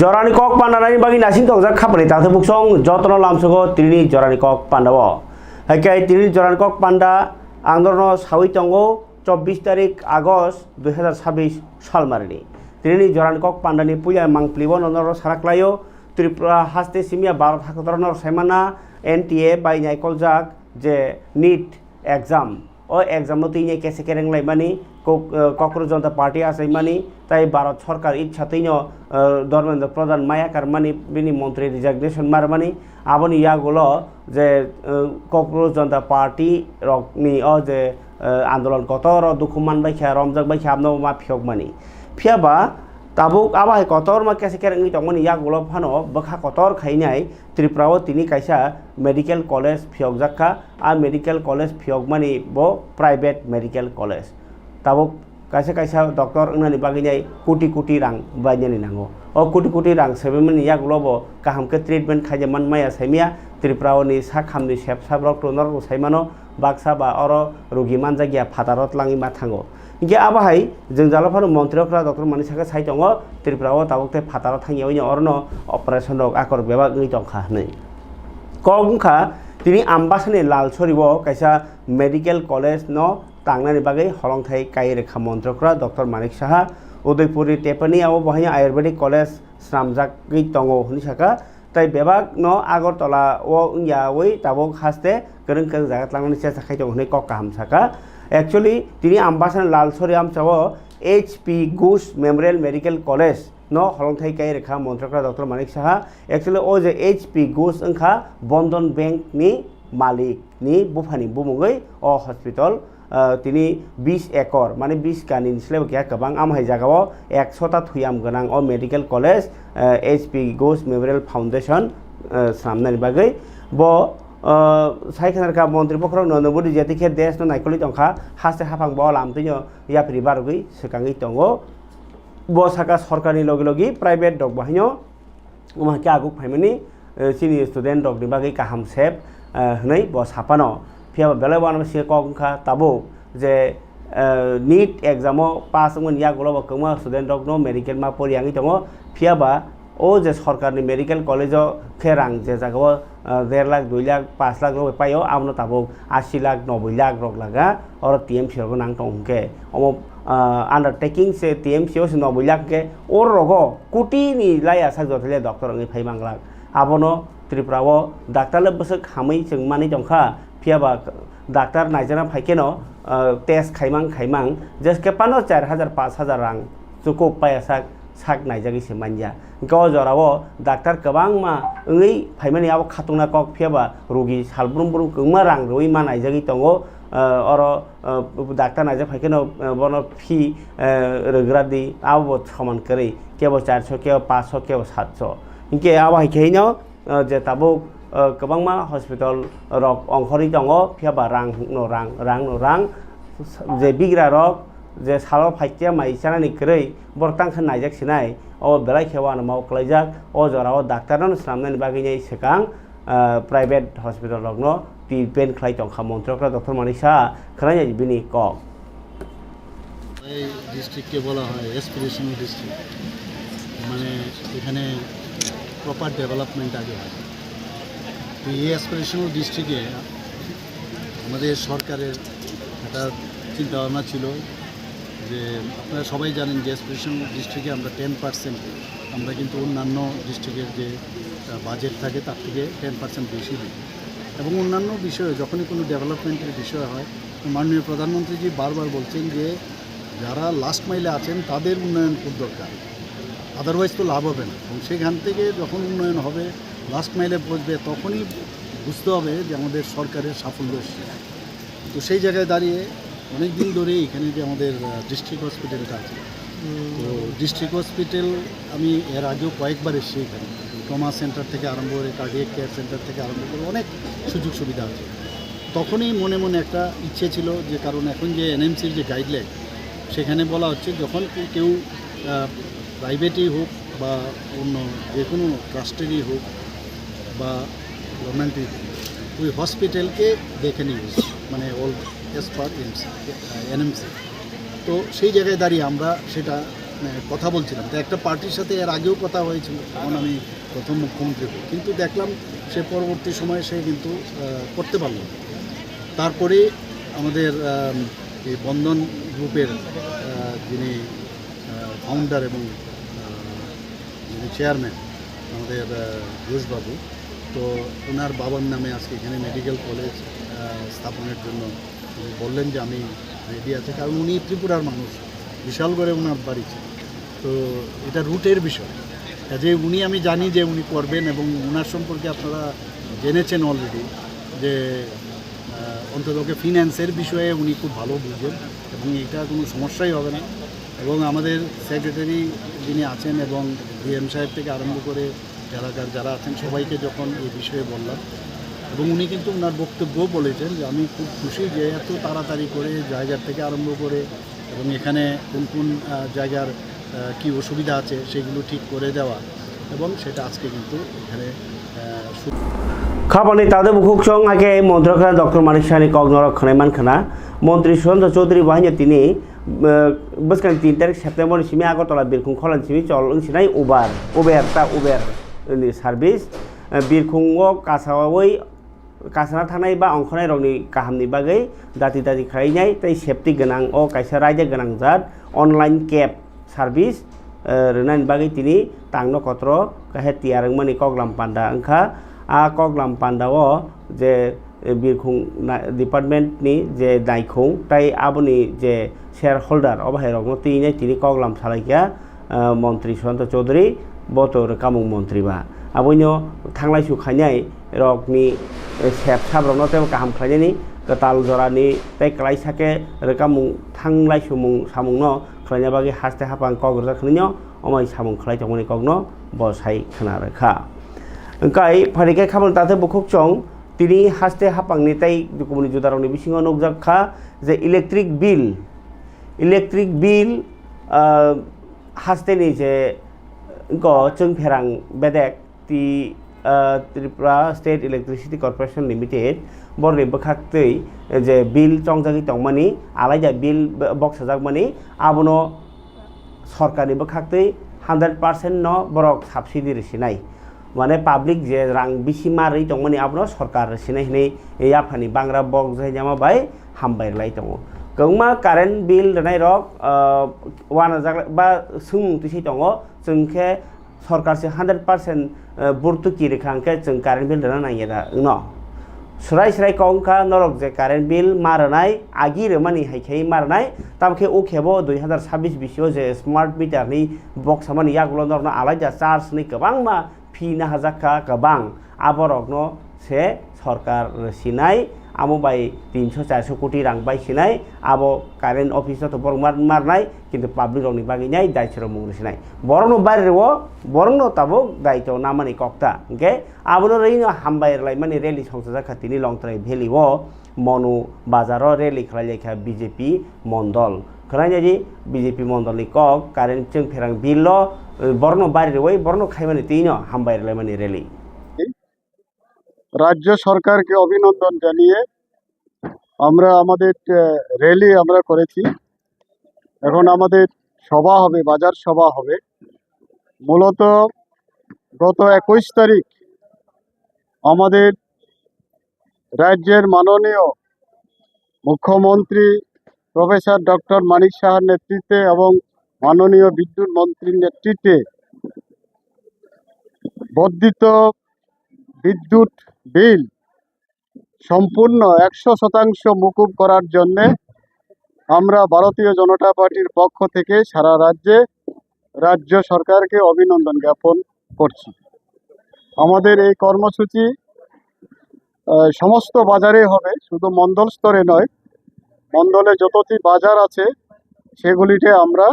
Jorani kok pandanani bagi nasin tong jak khapani ta thubuk song jotno lamsogo trini jorani kok pandawo hakai trini jorani kok panda আন্দোলন সাউই টঙ্গো 24 তারিখ August 2026 সাল মারিনি তিনি জরানকক পান্ডানি পুয়া মাংপ্লিব ননর সারাকলায়ো Tripura হাস্তে সিমিয়া Bharat হাকতরনর সাইমানা NTA by নাইকলজাক যে NEET exam ও exam তিনে কেসে কেরেংলাই মানি কক্রোজ জনতা party আসাইমানি তাই ভারত সরকার ইচ্ছাতেইনো ধর্মেন্দ্র প্রধান মায়াকার মানি বিনি মন্ত্রী রিজাগনেশন মারমানি আবনি ইয়াগুলো যে কক্রোজ জনতা পার্টি রকনি ও যে আন্দোলন কতর দুঃখ মানবাইখা রমজাক বাইখা আমনো মা ফিয়ক মানি ফিয়াবা তাবুক আবাই কতর মা কেসে কেরেংনি তংমানি ইয়াগুলো ফানো বখা কতর খাইনাই ত্রিপুরাও তিনি কাইসা মেডিকেল কলেজ ফিয়ক জাক্কা আর মেডিকেল কলেজ ফিয়ক মানি ব প্রাইভেট মেডিকেল কলেজ তাবুক kaisa kaisa doktor nani baginai koটি rang bainani nango o koটি rang sebemani yaklobo kaham ke treatment khaje manmaya saimia tripraoni sakhamni sep sabrok tonor saimano baksa ba oro rogi manjagia phatarot langi ma thango ge abahai जों जालाफानो मन्त्रिफ्रा doctor मानिसाखा साइटंगो त्रिपुराओ ताबुकते फाताराव थांगियावनि अरनो operation रक आकर बेबा गै दंखा नै कगुखा तिनि आम्बासनि लालसरिबो काइसा medical college न तांगनानि बागै हलंथाय कायरेखा मन्त्रक्रा डक्टर मानिक साहा उदयपुरी टेपानियाव बहाय आयुर्वेदिक कलेज स्रामजागै दंगो हनिसाखा ताइ बेबाग न आगरतला ओ यावै ताबुक हास्ते गोरों गोरों जागात लांनानै सेसा खायदों हनै कक्का हामसाखा एक्चुअली तिनि आम्बासन लालसरि आमचाव HP Ghosh memorial medical college न हलंथाय कायरेखा मन्त्रक्रा डक्टर मानिक साहा एक्चुअली ओ जे एचपी घोष ओंखा बंधन बैंक नि मालिक नि बुफानि बुमुङै अ हस्पिटल তিনি 20 एकड़ माने 20 गानि निस्लेब गया गोबां आमहाय जागाव 100टा थुयाम गोनां अ medical college HP Ghosh memorial foundation सामनानि बागै ब साइखानारका मन्त्रि पखर ननबुदि जेतिखे देश न नायकलि दंखा हासे हाफां ब लामतिनो याफ्रि बारगै सकाङै दंगो ब साका सरकारनि लगे लगे प्राइवेट डग बाहायनो उमाके आगुक फाइमानि सिनि स्टुडेन्ट डगनि बागै काहाम सेब हनै ब सापानो फिया बेले वान से कखा ताबो जे नीट एग्जाम पास मन या गलो कमा स्टूडेंट रक नो मेडिकल मा परियांगि दङ फियाबा ओ जे सरकारनि मेडिकल कलेज खेरां जे जागो 1.5 लाख 2 लाख 5 लाख रो पायो आमनो ताबो 80 लाख 90 लाख रक लागा और टीएमसी रक नांग टंके अमो अंडरटेकिंग से टीएमसी ओ 90 लाख के और रगो कोटी नि लाया सा जथले डॉक्टर अंगि फाइमांग लाख आबनो त्रिपुराओ डाक्टर लबस खामै जोंमानि दंखा फियाबा डाक्टर नाइजना फाइकेनो टेस्ट खाइमां जस्ट के 5000 5000 रां जुको पायासा साक नाइजागि से मानजा ग जरावो डाक्टर गोबां मा ओङै फाइमानि आव खातुंना कक फियाबा रोगी सालब्रुम ब्रुम गोमा रां रोइ मा नाइजागि दंगो और डाक्टर नाइजा फाइकेनो बनो फी रगरादि आव समान करै केबो 400 केबो 500 केबो 700 इनके आव हाइकेनो जे ताबो गोबां मा हस्पिटाल रक अंखरि दङ फियाबा रां रां जे बिग्रा रक जे सालो फाइटिया माइसानानि कै बरतां खन नाइजाक सिनाय ओ बेलाय खेवान मावक्लायजाक ओ जराव डाक्टारन सामनानि बागैनि सेकां प्राइवेट हस्पिटाल रक न ट्रिटमेन्ट खालाय दंखा मन्त्रक्रा डक्टर मानिसा खनाय बिनि क এই ডিস্ট্রিক্টকে বলা হয় এসপিরেশনাল ডিস্ট্রিক্ট মানে এখানে প্রপার ডেভেলপমেন্ট আগে হয় তো এই অ্যাসপিরেশনাল ডিস্ট্রিক্টে আমাদের সরকারের একটা চিন্তাভাবনা ছিল যে আপনারা সবাই জানেন যে অ্যাসপিরেশনাল ডিস্ট্রিক্টে আমরা 10% আমরা কিন্তু অন্যান্য ডিস্ট্রিক্টের যে বাজেট থাকে তার থেকে 10% বেশি দিই এবং অন্যান্য বিষয়ে যখনই কোনো ডেভেলপমেন্টের বিষয় হয় মাননীয় প্রধানমন্ত্রীজি বারবার বলছেন যে যারা লাস্ট মাইলে আছেন তাদের উন্নয়ন খুব দরকার আদারওয়াইজ তো লাভ হবে না এবং সেখান থেকে যখন উন্নয়ন হবে লাস্ট মাইলে পৌঁছবে তখনই বুঝতে হবে যে আমাদের সরকারের সাফল্য এসেছে তো সেই জায়গায় দাঁড়িয়ে অনেক দিন ধরে এখানে যে আমাদের ডিস্ট্রিক্ট হসপিটালটা আছে তো ডিস্ট্রিক্ট হসপিটাল আমি এর আগেও কয়েকবার এসেছি এখানে ট্রমা সেন্টার থেকে আরম্ভ করে কার্ডিয়াক কেয়ার সেন্টার থেকে আরম্ভ করে অনেক সুযোগ সুবিধা আছে তখনই মনে মনে একটা ইচ্ছে ছিল যে কারণ এখন যে এনএমসির যে গাইডলাইন সেখানে বলা হচ্ছে যখন কেউ প্রাইভেটই হোক বা অন্য যে কোনো ট্রাস্টেরই হোক বা গভর্নমেন্টই ওই হসপিটালকে দেখে নিয়ে মানে অল এস পার এনএমসি তো সেই জায়গায় দাঁড়িয়ে আমরা সেটা কথা বলছিলাম। তো একটা পার্টির সাথে এর আগেও কথা হয়েছিল, তখন আমি প্রথম মুখ্যমন্ত্রী হই, কিন্তু দেখলাম সে পরবর্তী সময়ে সে কিন্তু করতে পারল না। তারপরে আমাদের এই বন্ধন গ্রুপের যিনি ফাউন্ডার এবং যিনি চেয়ারম্যান আমাদের ঘোষবাবু, তো ওনার বাবার নামে আজকে এখানে মেডিকেল কলেজ স্থাপনের জন্য উনি বললেন যে আমি রেডি আছি, কারণ উনি ত্রিপুরার মানুষ, বিশাল করে ওনার বাড়ি ছিল। তো এটা রুটের বিষয়, কাজে উনি, আমি জানি যে উনি করবেন, এবং ওনার সম্পর্কে আপনারা জেনেছেন অলরেডি যে অন্ততকে ফিন্যান্সের বিষয়ে উনি খুব ভালো বুঝেন, এবং এটা কোনো সমস্যাই হবে না। এবং আমাদের সেক্রেটারি যিনি আছেন এবং ডিএম সাহেব থেকে আরম্ভ করে এলাকার যারা আছেন সবাইকে যখন এই বিষয়ে বললাম, এবং উনি কিন্তু ওনার বক্তব্য বলেছেন যে আমি খুব খুশি যে এত তাড়াতাড়ি করে জায়গার থেকে আরম্ভ করে, এবং এখানে কোন কোন জায়গার কী অসুবিধা আছে সেগুলো ঠিক করে দেওয়া, এবং সেটা আজকে কিন্তু এখানে খাবানি তাদের বুকুক সং আগে মন্ত্রখানা ডক্টর মানিক সাহানি কক নরক খানায় মানখানা মন্ত্রী সুরেন্দ্র চৌধুরী বাহিনী তিনি বসকান 3 তারিখ সেপ্টেম্বর সিমি আগরতলা বিরখুং খলান সিমি চল সিনাই উবের সার্ভিস বিরখুংও কাছাওয়াই কাছাना थानाय बा अंखनाय रंनि काहामनि बागै दाति खालायनाय तै सेफ्टि गोनां अ कायसा रायजो गोनां जात अनलाइन केब सार्भिस रोनानि बागै तिनि तांनो कत्र काहे तियारंमनि कगलाम पान्डा अंखा आ कगलाम पान्डाओ जे बिरखुं डिपार्टमेन्टनि जे दायखुं ताई आबनि जे शेयर होल्डार अबाहाय रंनो तिनि कगलाम सालायखिया मन्त्री सुरेन्द्र चौधुरी बतर कामुं मन्त्री बा आबैनो थांलाय सुखायनाय रकनि सेब साब्रनो तेव गाहाम खालायनायनि गताल जरानि तै क्लाइसाके रोकामुं थांलाय सुमुं सामुंनो खालायनाय बागै हास्ते हापां कग्रजा खालायनो अमाय सामुं खालायथंमोनि कगनो बसाय खोना रोखा ओंखाय फारिखाय खामानि ताते बुखुक चं तिनि हास्ते हापांनि तै दुकुमनि जुदारनि बिसिङाव नुजाखा जे इलेक्ट्रिक बिल हास्तेनि जे जों फेरां बेदेक ति Tripura state electricity corporation limited बरनि बखाक्तै जे बिल चंजागि तंमानि आलायदा बिल बक्स जागमानि आबनो सरकारनि बखाक्तै 100% न बरक सब्सिडी रिसिनाय माने पब्लिक जे रां बिसि मारै तंमानि आबनो सरकार रिसिनाय नै ए आफानि बांग्रा बक जाय जामा बाय हामबायलाय दङ गंमा कारेन्ट बिल रनाय रक वाना जाग बा सुं तिसि दङ जोंखे सरकार से 100% बुर्तुकी रेखांके जों कारेन्ट बिल रना नायरा न सराय कौंखा नरक जे कारेन्ट बिल मारनाय आगि रमानि हायखाय मारनाय तामखे ओखेबो 2026 बिसियो जे स्मार्ट मीटर नि बक्स मानि यागलो नरना आलायदा चार्ज नि गोबां मा फी ना हाजाका गोबां आबरक न से सरकार सिनाय आमो बाय 300-400 कोटी रां बायसिनाय आबो कारेन्ट अफिस तो बरमार मारनाय किन्तु पब्लिक रंनि बागैनाय दायसरो मुंसिनाय बरनो बायरेवो बरनो ताबो दायतो नामानि कक्ता ओके आबनो रैनो हामबायरलाय माने रैली संसा जाखातिनि लंथ्राय भेलिवो मनु बाजारो रैली खालायखा बीजेपी मंडल खरायनायदि बीजेपी मंडलनि कक कारेन्ट जों फेरां बिललो बरनो बायरेवै बरनो खायमानि तिनो हामबायरलाय माने रैली রাজ্য সরকারকে অভিনন্দন জানিয়ে আমরা আমাদের র্যালি আমরা করেছি। এখন আমাদের সভা হবে, বাজার সভা হবে। মূলত গত 21 তারিখ আমাদের রাজ্যের মাননীয় মুখ্যমন্ত্রী প্রফেসর ডক্টর মানিক সাহার নেতৃত্বে এবং মাননীয় বিদ্যুৎ মন্ত্রীর নেতৃত্বে বর্ধিত বিদ্যুৎ বিল সম্পূর্ণ 100% মুকুব করার জন্য আমরা ভারতীয় জনতা পার্টির পক্ষ থেকে সারা রাজ্যে রাজ্য সরকারকে অভিনন্দন জ্ঞাপন করছি। আমাদের এই কর্মসূচি সমস্ত বাজারে হবে, শুধু মণ্ডল স্তরে নয়, মণ্ডলে যতটি বাজার আছে সেগুলিতে আমরা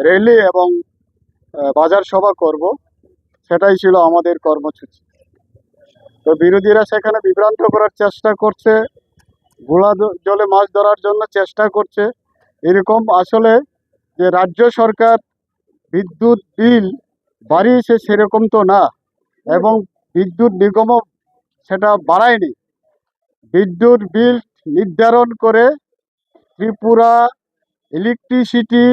র্যালি এবং বাজার সভা করব, সেটাই ছিল আমাদের কর্মসূচি। তো বিরোধীরা সেখানে বিভ্রান্ত করার চেষ্টা করছে, ঘোলা জলে মাছ ধরার জন্য চেষ্টা করছে। এরকম আসলে যে রাজ্য সরকার বিদ্যুৎ বিল বাড়িয়েছে সেরকম তো না, এবং বিদ্যুৎ নিগমও সেটা বাড়ায়নি। বিদ্যুৎ বিল নির্ধারণ করে ত্রিপুরা ইলেকট্রিসিটি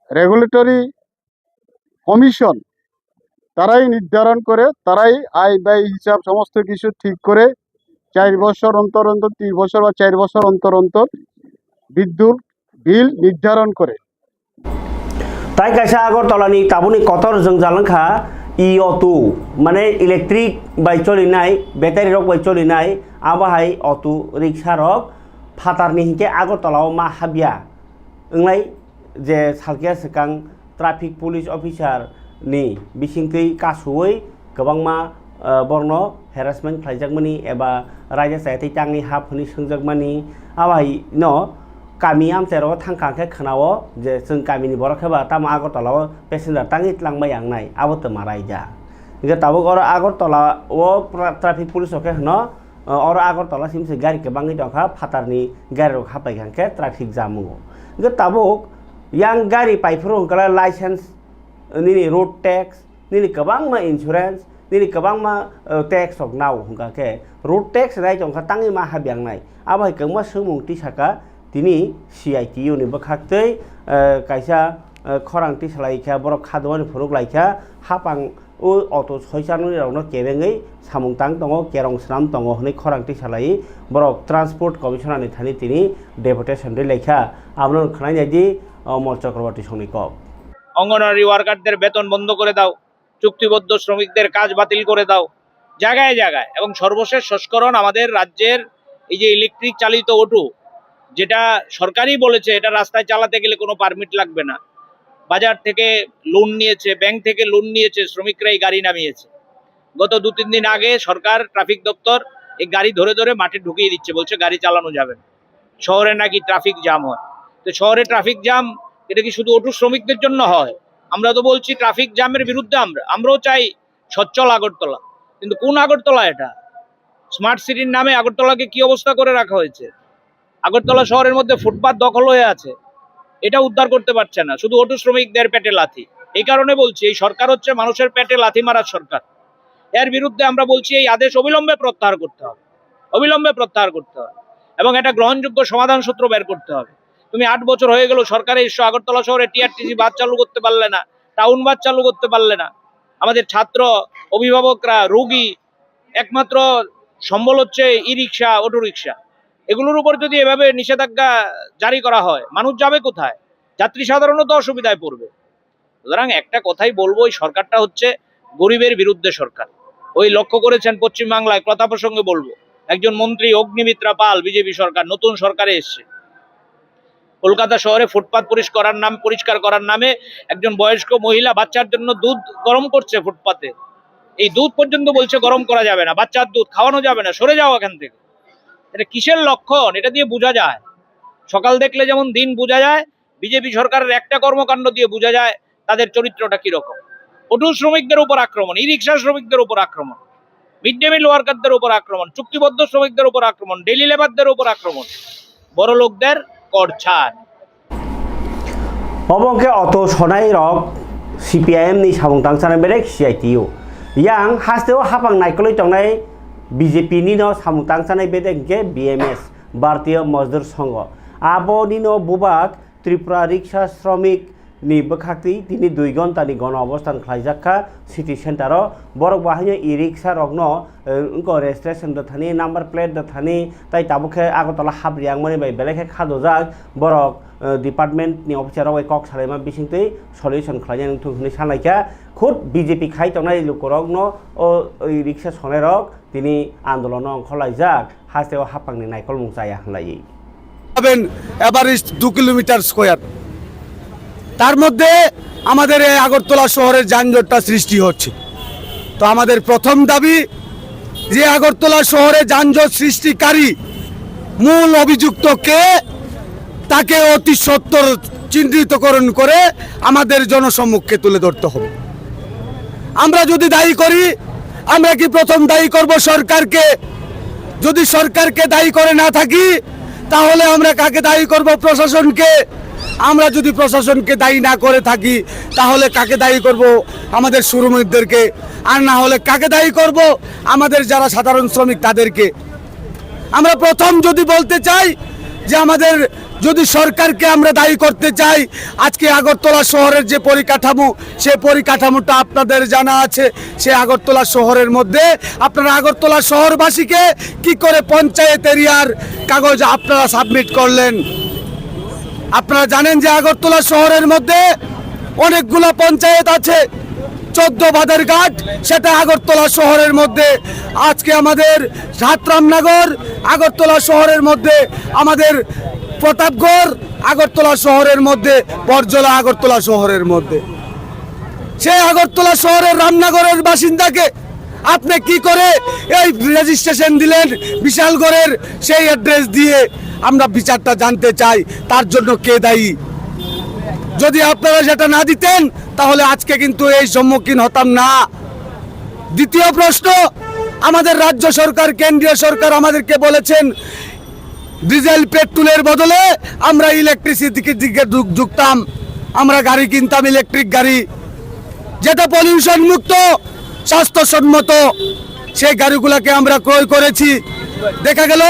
রেগুলেটরি কমিশন তারাই নির্ধারণ করে, তারাই আয় ব্যয় হিসাব সমস্ত কিছু ঠিক করে 4 বছর অন্তর অন্তর, 3 বছর বা 4 বছর অন্তর অন্তর বিদ্যুৎ বিল নির্ধারণ করে। তাই কাইসা আগরতलानि ताबुनि कतर जों जालांखा इ-अटो माने इलेक्ट्रिक बाय चलिनाय बेटारि रक बाय चलिनाय आबाहाय अटो रिक्सा रक फातारनि हिंके आगरतलाव मा हाबिया ओंलाय जे सालकिया सिगां ट्राफिक पुलिस अफिसार नि बिसिंखै कासुयै गोबांमा बरनो हेरासमेन्ट खालायजाकमानि एबा रायजो जायथै तांनि हाफोरनि सोंजाकमानि आबाहाय न गामि आमसेराव थांखांखे खोनावो जे जों गामिनि बरखेबा ताम आगरतलाव पेसेन्जार तांनि लांबाय आंनाय आबोथ मारायजा इनके ताबो और आगरतला ओ ट्राफिक पुलिस ओके हनो और आगरतला सिमसे गारि के बांगि दंखा फातारनि गारि हापाय खांखे ट्राफिक जामु इनके ताबो यां गारि पाइफोर हंकला लाइसेंस निनि रोड टैक्स निनि गोबांमा इन्सुरेन्स निनि गोबांमा टैक्स हक नाव हंकाखे रोड टैक्स राय दंखा तांनि मा हाबियांनाय आबाय गोबां सोमुंथि साका दिनै CITU नि बखाक्तै कायसा खरांथि सालायखा बर खादवानि फुरुक लायखा हापां ओ अट' सयसाननि रावनो केबेङै सामुंतां दङ केरं स्राम दङ हनै खरांथि सालाय बर ट्रान्सपोर्ट कमिशनारनि थानि तिनि डेपुटेशन दै लेखा আমনো খনাইদি অমর চক্রবর্তী সৈনিক অঙ্গনওয়াড়ি ওয়ার্কারদের বেতন বন্ধ করে দাও, চুক্তিবদ্ধ শ্রমিকদের কাজ বাতিল করে দাও জায়গায় জায়গায়। এবং সর্বশেষ সংস্করণ আমাদের রাজ্যের এই যে ইলেকট্রিক চালিত অটো, যেটা সরকারই বলেছে এটা রাস্তায় চালাতে গেলে কোনো পারমিট লাগবে না, বাজার থেকে লোন নিয়েছে, ব্যাংক থেকে লোন নিয়েছে, শ্রমিকরা এই গাড়ি নামিয়েছে। গত 2-3 দিন আগে সরকার ট্রাফিক দপ্তর এই গাড়ি ধরে ধরে মাঠে ঢুকিয়ে দিচ্ছে, বলছে গাড়ি চালানো যাবে না। শহরে নাকি ট্রাফিক জ্যাম হয়। তো শহরে ট্রাফিক জ্যাম এটা কি শুধু অটো শ্রমিকদের জন্য হয়? আমরা তো বলছি ট্রাফিক জ্যামের বিরুদ্ধে আমরাও চাই সচ্ছল আগরতলা, কিন্তু কোন আগরতলা এটা? স্মার্ট সিটির নামে আগরতলাকে কি অবস্থা করে রাখা হয়েছে। আগরতলা শহরের মধ্যে ফুটপাত দখল হয়ে আছে, এটা উদ্ধার করতে পারছে না, শুধু অটো শ্রমিকদের পেটে লাথি। এই কারণে বলছি এই সরকার হচ্ছে মানুষের পেটে লাথি মারার সরকার। এর বিরুদ্ধে আমরা বলছি এই আদেশ অবিলম্বে প্রত্যাহার করতে হবে, অবিলম্বে প্রত্যাহার করতে হবে এবং একটা গ্রহণযোগ্য সমাধান সূত্র বের করতে হবে। তুমি 8 বছর হয়ে গেল সরকারে এসো, আগরতলা শহরে টিআরটিসি বাস চালু করতে পারলে না, টাউন বাস চালু করতে পারলে না। আমাদের ছাত্র, অভিভাবকরা, রোগী একমাত্র সম্বল হচ্ছে ই রিক্সা, অটো রিক্সা। এগুলোর উপর যদি এভাবে নিষেধাজ্ঞা জারি করা হয় মানুষ যাবে কোথায়? যাত্রী সাধারণত অসুবিধায় পড়বে। সুতরাং একটা কথাই বলবো, এই সরকারটা হচ্ছে গরিবের বিরুদ্ধে সরকার। ওই লক্ষ্য করেছেন পশ্চিমবাংলায়, কথা প্রসঙ্গে বলবো, একজন মন্ত্রী অগ্নিমিত্রা পাল, বিজেপি সরকার, নতুন সরকারে এসছে, কলকাতা শহরে ফুটপাত পরিষ্কার করার নামে একজন বয়স্ক মহিলা বাচ্চার জন্য দুধ গরম করছে ফুটপাতে। এই দুধ পর্যন্ত বলছে গরম করা যাবে না, বাচ্চার দুধ খাওয়ানো যাবে না, সরে যাও এখান থেকে। এটা কিসের লক্ষণ? এটা দিয়ে বোঝা যায়, সকাল দেখলে যেমন দিন বোঝা যায়, বিজেপি সরকারের একটা কর্মকাণ্ড দিয়ে বোঝা যায় তাদের চরিত্রটা কিরকম। অটো শ্রমিকদের উপর আক্রমণ, ই রিক্সা শ্রমিকদের উপর আক্রমণ, মিড ডে মিল ওয়ার্কারদের উপর আক্রমণ, চুক্তিবদ্ধ শ্রমিকদের উপর আক্রমণ, ডেইলি লেবারদের উপর আক্রমণ, বড় লোকদের কর ছাড়। অবংকে অত সনাই রক CPIM नि সামুংতাং সানাय बेरेक CITU yang हास्तेव हापां नायकलै तंनाय BJP नि no सामुंतां सानाय बेरेक के BMS भारतीय मजदूर संघ आबोनि no बुबाक त्रिपुरा रिक्सा श्रमिक नि बखाक्ति दिनै 2 घन्टानि गण अबस्थान खालायजाखा सिटी सेन्टाराव बरक बाहायनो इ रिक्सा रकनो उनको रेजिस्ट्रेशन दथानि नाम्बार प्लेट दथानि ताइ ताबुखे आगरतला हाब्रियां मनि बाय बेलेखे खादोजाक बरक डिपार्टमेंट नि अफिसाराव कक सालायमा बिसिंतै सल्युशन खालायनाय थुंखनि सानायखा खुद BJP खाय तंनाय लोकरकनो ओ रिक्सा सनायरक दिनै आन्दोलन अंख लायजाक हास्तेव हापांनि नायकल मुंजाया हलायै এভারেস্ট 2 কিলোমিটার স্কয়ার, তার মধ্যে আমাদের এই আগরতলা শহরের যানজটটা সৃষ্টি হচ্ছে। তো আমাদের প্রথম দাবি যে আগরতলা শহরে যানজট সৃষ্টিকারী মূল অভিযুক্তকে তাকে অতি সত্বর চিহ্নিতকরণ করে আমাদের জনসম্মুখে তুলে ধরতে হবে। আমরা যদি দায়ী করি, আমরা কি প্রথম দায়ী করব সরকারকে? যদি সরকারকে দায়ী করে না থাকি তাহলে আমরা কাকে দায়ী করব? প্রশাসনকে। আমরা যদি প্রশাসনকে দায়ী না করে থাকি তাহলে কাকে দায়ী করব? আমাদের শ্রমিকদেরকে। আর না হলে কাকে দায়ী করব? আমাদের যারা সাধারণ শ্রমিক তাদেরকে। আমরা প্রথম যদি বলতে চাই যে আমাদের যদি সরকারকে আমরা দায়ী করতে চাই, আজকে আগরতলা শহরের যে পরিকাঠামো, সে পরিকাঠামোটা আপনাদের জানা আছে। সে আগরতলা শহরের মধ্যে আপনারা আগরতলা শহরবাসীকে কি করে পঞ্চায়েত এরিয়ার কাগজ আপনারা সাবমিট করলেন? আপনারা জানেন যে আগরতলা শহরের মধ্যে অনেকগুলো পঞ্চায়েত আছে। 14 বাদারঘাট সেটা আগরতলা শহরের মধ্যে। আজকে আমাদের সাতরামনগর আগরতলা শহরের মধ্যে, আমাদের প্রতাপগড় আগরতলা শহরের মধ্যে, বরজলা আগরতলা শহরের মধ্যে। সেই আগরতলা শহরের রামনগরের বাসিন্দাকে আপনি কি করে এই রেজিস্ট্রেশন দিলেন বিশালগড়ের সেই অ্যাড্রেস দিয়ে? আমরা বিচারটা জানতে চাই, তার জন্য কে দায়ী? যদি আপনারা সেটা না দিতেন তাহলে আজকে কিন্তু এই সম্মুখীন হতাম না। দ্বিতীয় প্রশ্ন, আমাদের রাজ্য সরকার, কেন্দ্রীয় সরকার আমাদেরকে বলেছেন ডিজেল পেট্রোলের বদলে আমরা ইলেকট্রিসিটিকে দিকে যুক্তাম, আমরা গাড়ি কিনতাম ইলেকট্রিক গাড়ি, যেটা পলিউশন মুক্ত, স্বাস্থ্যসম্মত। সেই গাড়িগুলোকে আমরা ক্রয় করেছি। দেখা গেল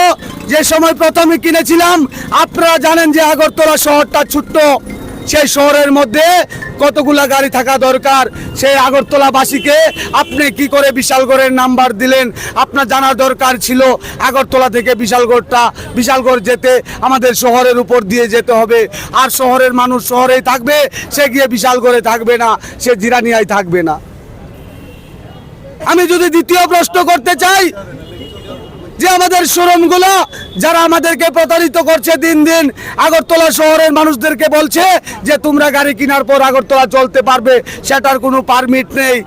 যে সময় প্রথমে কিনেছিলাম, আপনারা জানেন যে আগরতলা শহরটা ছোট্ট, সেই শহরের মধ্যে কতগুলা গাড়ি থাকা দরকার। সেই আগরতলাবাসীকে আপনি কি করে বিশালগড়ের নাম্বার দিলেন? আপনার জানা দরকার ছিল আগরতলা থেকে বিশালগড় যেতে আমাদের শহরের উপর দিয়ে যেতে হবে। আর শহরের মানুষ শহরেই থাকবে, সে গিয়ে বিশালগড়ে থাকবে না, সে জিরানিয়ায় থাকবে না। আমি যদি দ্বিতীয় প্রশ্ন করতে চাই যে আমাদের শোরুমগুলো যারা আমাদেরকে প্রতারিত করছে, দিন দিন আগরতলা শহরের মানুষদেরকে বলছে যে তোমরা গাড়ি কেনার পর আগরতলা চলতে পারবে, সেটার কোনো পারমিট নেই।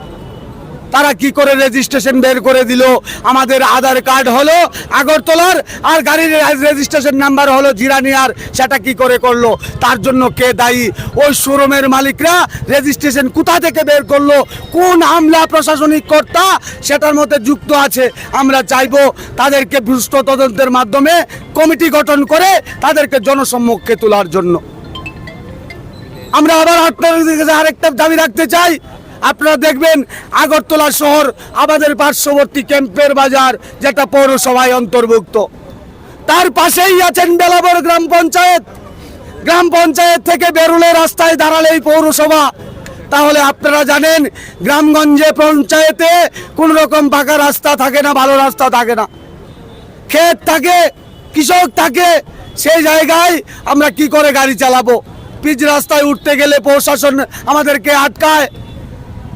তারা কি করে রেজিস্ট্রেশন বের করে দিল? আমাদের আধার কার্ড হলো আগরতলার আর গাড়ির রেজিস্ট্রেশন নাম্বার হলো জিরানিয়ার, সেটা কি করে করলো? তার জন্য কে দায়ী? ওই শোরুমের মালিকরা রেজিস্ট্রেশন কোথা থেকে বের করলো? কোন আমলা প্রশাসনিক কর্তা সেটার মধ্যে যুক্ত আছে? আমরা চাইবো তাদেরকে সুষ্ঠু তদন্তের মাধ্যমে কমিটি গঠন করে তাদেরকে জনসম্মুখে তোলার জন্য। আমরা আবার আপনাদের কাছে আরেকটা দাবি রাখতে চাই। আপনারা দেখবেন আগরতলা শহর আমাদের পার্শ্ববর্তী ক্যাম্পের বাজার, যেটা পৌরসভায় অন্তর্ভুক্ত, তার পাশেই আছেন বেলাবর গ্রাম পঞ্চায়েত। গ্রাম পঞ্চায়েত থেকে বেরুলে রাস্তায় দাঁড়ালেই পৌরসভা। তাহলে আপনারা জানেন গ্রামগঞ্জে পঞ্চায়েতে কোন রকম পাকা রাস্তা থাকে না, ভালো রাস্তা থাকে না, ক্ষেত থাকে, কৃষক থাকে। সেই জায়গায় আমরা কি করে গাড়ি চালাবো? পিচ রাস্তায় উঠতে গেলে প্রশাসন আমাদেরকে আটকায়।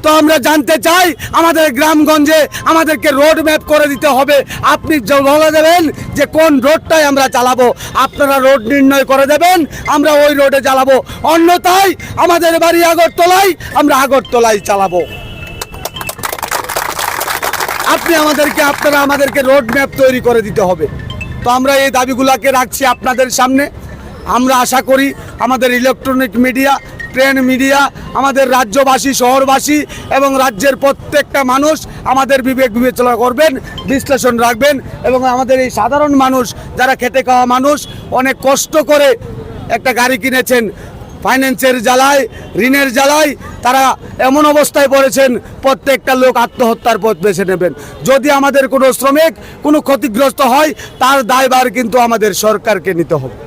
তো আমরা জানতে চাই আমাদের গ্রামগঞ্জে আমাদেরকে রোড ম্যাপ করে দিতে হবে। আপনি বলে দেবেন যে কোন রোডটায় আমরা চালাবো, আপনারা রোড নির্ণয় করে দেবেন, আমরা ওই রোডে চালাবো। অন্যথায় আমাদের বাড়ি আগরতলায়, আমরা আগরতলায় চালাবো। আপনারা আমাদেরকে রোড ম্যাপ তৈরি করে দিতে হবে। তো আমরা এই দাবিগুলোকে রাখছি আপনাদের সামনে। আমরা আশা করি আমাদের ইলেকট্রনিক মিডিয়া, প্রিন্ট মিডিয়া, আমাদের রাজ্যবাসী, শহরবাসী এবং রাজ্যের প্রত্যেকটা মানুষ আমাদের বিবেক বিবেচনা করবেন, বিশ্লেষণ রাখবেন। এবং আমাদের এই সাধারণ মানুষ যারা খেটে খাওয়া মানুষ, অনেক কষ্ট করে একটা গাড়ি কিনেছেন, ফাইন্যান্সের জ্বালায়, ঋণের জ্বালায় তারা এমন অবস্থায় পড়েছেন, প্রত্যেকটা লোক আত্মহত্যার পথ বেছে নেবেন। যদি আমাদের কোনো শ্রমিক কোনো ক্ষতিগ্রস্ত হয়, তার দায়ভার কিন্তু আমাদের সরকারকে নিতে হবে।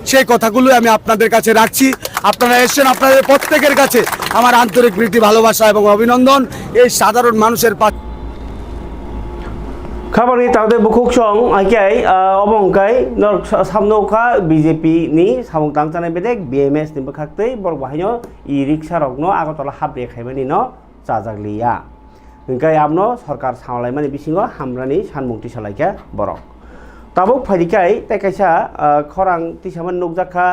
সেই কথাগুলো আমি আপনাদের কাছে রাখছি। আপনারা এসেছেন, আপনাদের প্রত্যেকের কাছে আমার আন্তরিক প্রীতি, ভালোবাসা এবং অভিনন্দন। এই সাধারণ মানুষের পাশে খাবারनि तावदे बुकुकसं आइकाय अबंकाय सामनौखा बीजेपी नि सामुं तांजानाय बेदेक BMS नि बखाक्तै बर बाहायनो इ रिक्सा रकनो आगरतला हाब्रे खायमानि न जाजागलिया ओंखाय आमनो सरकार सामलायमानि बिसिङाव हामरानि सानमुंथि सालायखा बरक ताबुक फाइदिखाय ताइकायसा खरां तिसामोन नुकजाखा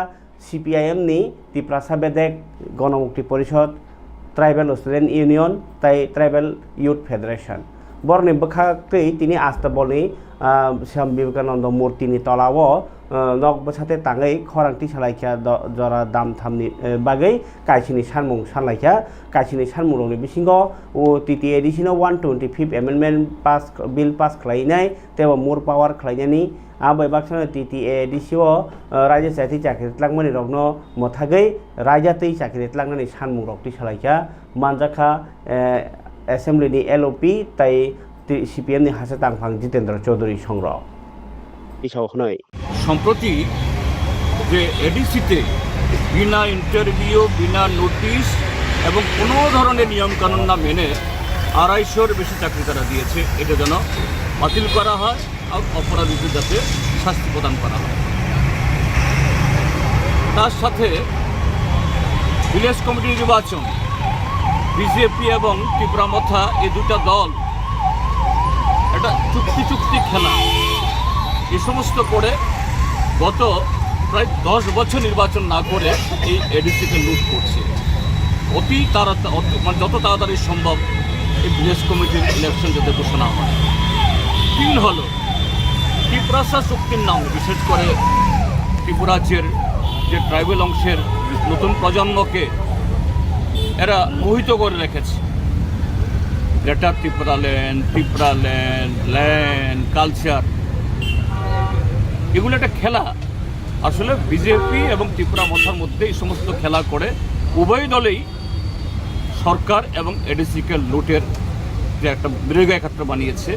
CPIM नि तिप्रासा बेदेक गणमुक्ति परिषद, ट्राइबेल स्टुडेन्ट इउनियन ताइ ट्राइबेल युथ फेडारेशन बरनि बखाक्तै तिनि आस्ताबलनि स्वामी विवेकानन्द मूर्तिनि तलाव नक बसाते ताङै खरांथि सालायखा जरा दाम थामनि बागै कायसिनि सानमुं सानलायखा कायसिनि सानमुंनि बिसिङाव TT एडिशनाव 125 एमेन्डमेन्ट बिल पास खालायनाय तेबो मोर पावार खालायनायनि आबै बाक्सानो TT एडिशनाव रायजो जाति चाकरितलांमोनि रगनो मथागै रायजातै चाकरितलांनानै सानमुं रक्ति सालायखा मानजाखा एसेम्बलिनि LOP ताइ CPM नि हासा तांफां जितेन्द्र चौधुरी संग्रह इसावखनै সম্প্রতি যে এডিসিতে বিনা ইন্টারভিউ, বিনা নোটিশ এবং কোনো ধরনের নিয়মকানুন না মেনে 250-র বেশি চাকরি তারা দিয়েছে, এটা যেন বাতিল করা হয় আর অপরাধীদের যাতে শাস্তি প্রদান করা হয়। তার সাথে ভিলেজ কমিটি নির্বাচন, বিজেপি এবং ত্রিপুরা মথা এই দুটা দল একটা চুক্তি খেলা, এই সমস্ত করে গত প্রায় 10 বছর নির্বাচন না করে এই এডিসিকে লুট করছে। অতি তাড়াতাড়ি, মানে যত তাড়াতাড়ি সম্ভব এই ভিলেজ কমিটির ইলেকশন যাতে ঘোষণা হয়। 3 হলো ত্রিপুরাসা চুক্তির নামে বিশেষ করে ত্রিপুরাজ্যের যে ট্রাইবেল অংশের নতুন প্রজন্মকে এরা মোহিত করে রেখেছে। গ্রেটার ত্রিপুরা ল্যান্ড কালচার, এগুলো একটা খেলা। আসলে বিজেপি এবং ত্রিপুরা মথার মধ্যে এই সমস্ত খেলা করে উভয় দলেই সরকার এবং এডিসিকে লুটের যে একটা মৃগ একাত্র বানিয়েছে,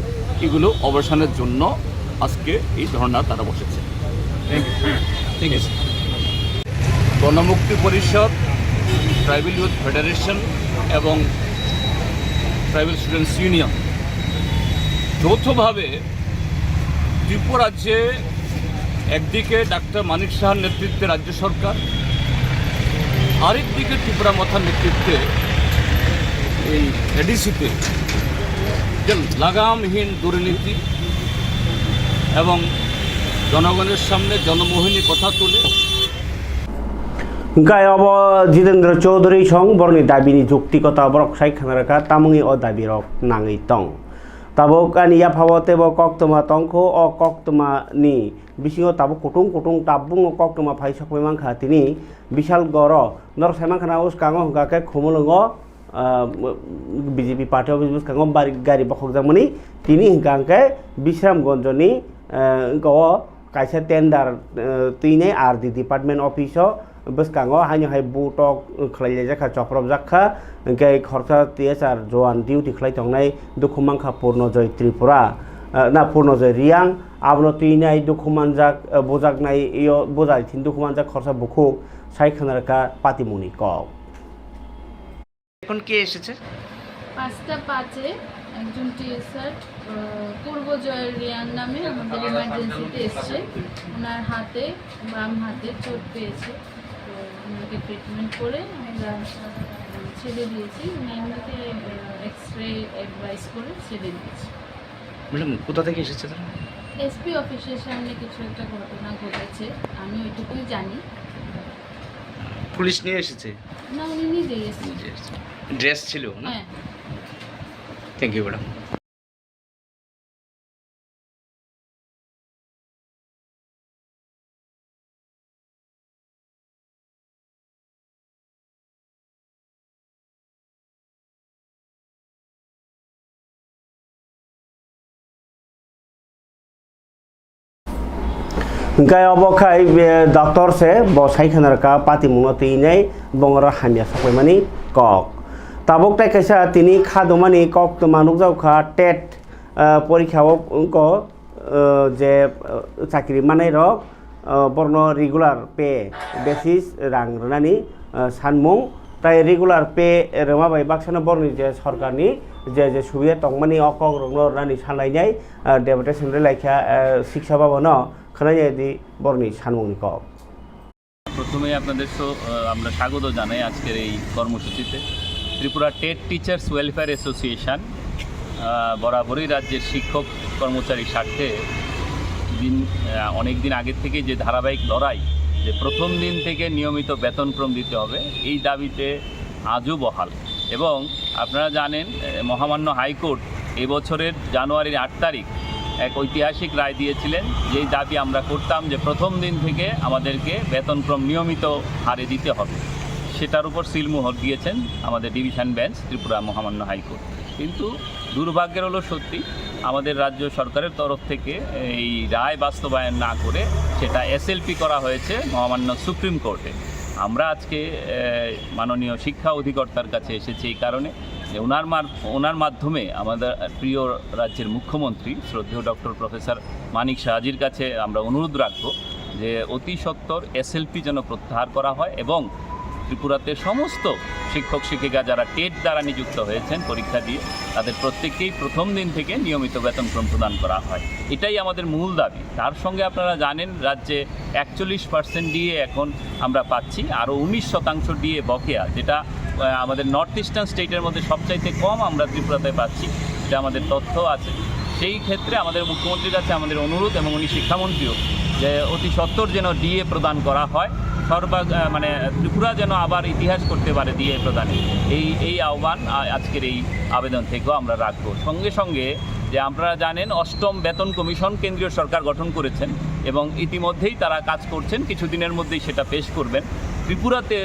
এগুলো অবসানের জন্য আজকে এই ধর্ণা তারা বসেছে। ঠিক আছে। গণমুক্তি পরিষদ, ট্রাইবেল ইউথ ফেডারেশন এবং ট্রাইবেল স্টুডেন্টস ইউনিয়ন যৌথভাবে ত্রিপুরা রাজ্যে একদিকে ডাক্তার মানিক সাহার নেতৃত্বে রাজ্য সরকার, আরেকদিকে ত্রিপুরা মথার নেতৃত্বে এই এডিসিতে যে লাগামহীন দুর্নীতি এবং জনগণের সামনে জনমোহিনী কথা তুলে গায়ব জিতেন্দ্র চৌধুরী সং বরনি দাবিনি যৌক্তিকতা বরক সাইখানা রাখা তামুঙি ও দাবি রক নাঙै তং তাবক আনি ইয়াফাবতে ব কক্তমা তংখো অ কক্তমা নি বিসিঙো তাবো কুটুং কুটুং তাবুং ও কক্তমা ফাই সকই মাংখা তিনি বিশাল গর নর সাইমাংখানা উসকাঙো হুগাকে খুমুলুঙো বিজেপি পার্টি অফিস উসকাঙো গাড়ি বখকজামনি তিনি হিंगांके বিশ্রামগঞ্জনি গ কাইসা টেন্ডার তুইনে আর দি ডিপাर्टमेंट अफिसो बसकाङो हाय बुटक खलायले जाखा चप्रब जाखा गे खरसा टीएसआर जवान डिउटी खलाय थांनाय दुखुमांखा पूर्णजय त्रिपुरा ना पूर्णजय रियां आबनो तुइनाय दुखुमानजाक बोजाकनाय इयो बोजाय थिन दुखुमानजाक खरसा बुखु साइखानारका पातिमुनि क এখন কে এসেছে? 5:05 একজন টিএসআর পূর্বজয় রিয়ান নামে আমাদের ইমার্জেন্সিতে এসছে। ওনার হাতে, বাম হাতে চোট পেয়েছে, তো ওনাকে ট্রিটমেন্ট করে আমরা ছেড়ে দিয়েছি। উনি এমনিতে এক্সরে অ্যাডভাইস করে ছেড়ে দিয়েছি। ম্যাডাম কোথা থেকে এসেছে তারা? এসপি অফিসের সামনে কিছু একটা ঘটনা ঘটেছে, আমি ওইটুকুই জানি। পুলিশ নিয়ে এসেছে? না, উনি নিজেই এসেছে। ড্রেস ছিল না? হ্যাঁ। Thank you madam. गाय अबखाय डॉक्टर से बसाइखानार का पातिमुनो तुइनाय बंगरा हामिया सकैमानि कक ताबक ताइ कैसा तिनि खादमानि कक मानुकजावखा टेट परीक्षाओ को जे चाकरि मानाय रक बर्न रेगुलार पे बेसिस रां रनानि सानमुं ताइ रेगुलार पे रमाबाय बाक्साना बरनि जे सरकारनि जे सुबिदा तंमानि अकक रंनो रनानि सानलायनाय डेपुटेसन लाइखा शिक्षा भवन খনাইদি বর্ণি সানমুনি কব। প্রথমে আপনাদের আমরা স্বাগত জানাই আজকের এই কর্মসূচিতে। Tripura TET teachers welfare association বরাবরই রাজ্যের শিক্ষক কর্মচারীর স্বার্থে অনেক দিন আগের থেকে যে ধারাবাহিক লড়াই, যে প্রথম দিন থেকে নিয়মিত বেতনক্রম দিতে হবে, এই দাবিতে আজও বহাল। এবং আপনারা জানেন মহামান্য হাইকোর্ট এবছরের জানুয়ারির 8 তারিখ এক ঐতিহাসিক রায় দিয়েছিলেন, যেই দাবি আমরা করতাম যে প্রথম দিন থেকে আমাদেরকে বেতনক্রম নিয়মিত হারে দিতে হবে। সেটার উপর সিলমোহর দিয়েছেন আমাদের ডিভিশন বেঞ্চ ত্রিপুরা মহামান্য হাইকোর্ট। কিন্তু দুর্ভাগ্যের হলো সত্যি আমাদের রাজ্য সরকারের তরফ থেকে এই রায় বাস্তবায়ন না করে সেটা এসএলপি করা হয়েছে মহামান্য সুপ্রিম কোর্টে। আমরা আজকে মাননীয় শিক্ষা অধিকর্তার কাছে এসেছি এই কারণে যে ওনার মাধ্যমে আমাদের প্রিয় রাজ্যের মুখ্যমন্ত্রী শ্রদ্ধেয় ডক্টর প্রফেসর মানিক সাহাজির কাছে আমরা অনুরোধ রাখব যে অতি সত্বর এসএলপি যেন প্রত্যাহার করা হয় এবং ত্রিপুরাতে সমস্ত শিক্ষক শিক্ষিকা যারা টেট দ্বারা নিযুক্ত হয়েছেন পরীক্ষা দিয়ে তাদের প্রত্যেককেই প্রথম দিন থেকে নিয়মিত বেতন প্রদান করা হয়। এটাই আমাদের মূল দাবি। তার সঙ্গে আপনারা জানেন রাজ্যে 41% ডিএ এখন আমরা পাচ্ছি, আরও 19% ডিএ বকেয়া, যেটা আমাদের নর্থ ইস্টার্ন স্টেটের মধ্যে সবচাইতে কম আমরা ত্রিপুরাতে পাচ্ছি, এটা আমাদের তথ্য আছে। সেই ক্ষেত্রে আমাদের মুখ্যমন্ত্রীর কাছে আমাদের অনুরোধ এবং উনি শিক্ষামন্ত্রীও যে অতি সত্বর যেন ডিএ প্রদান করা হয়, মানে ত্রিপুরা যেন আবার ইতিহাস করতে পারে ডিএ প্রদানে, এই আহ্বান আজকের এই আবেদন থেকেও আমরা রাখবো। সঙ্গে সঙ্গে যে আপনারা জানেন 8ম বেতন কমিশন কেন্দ্রীয় সরকার গঠন করেছেন এবং ইতিমধ্যেই তারা কাজ করছেন, কিছুদিনের মধ্যেই সেটা পেশ করবেন। ত্রিপুরাতে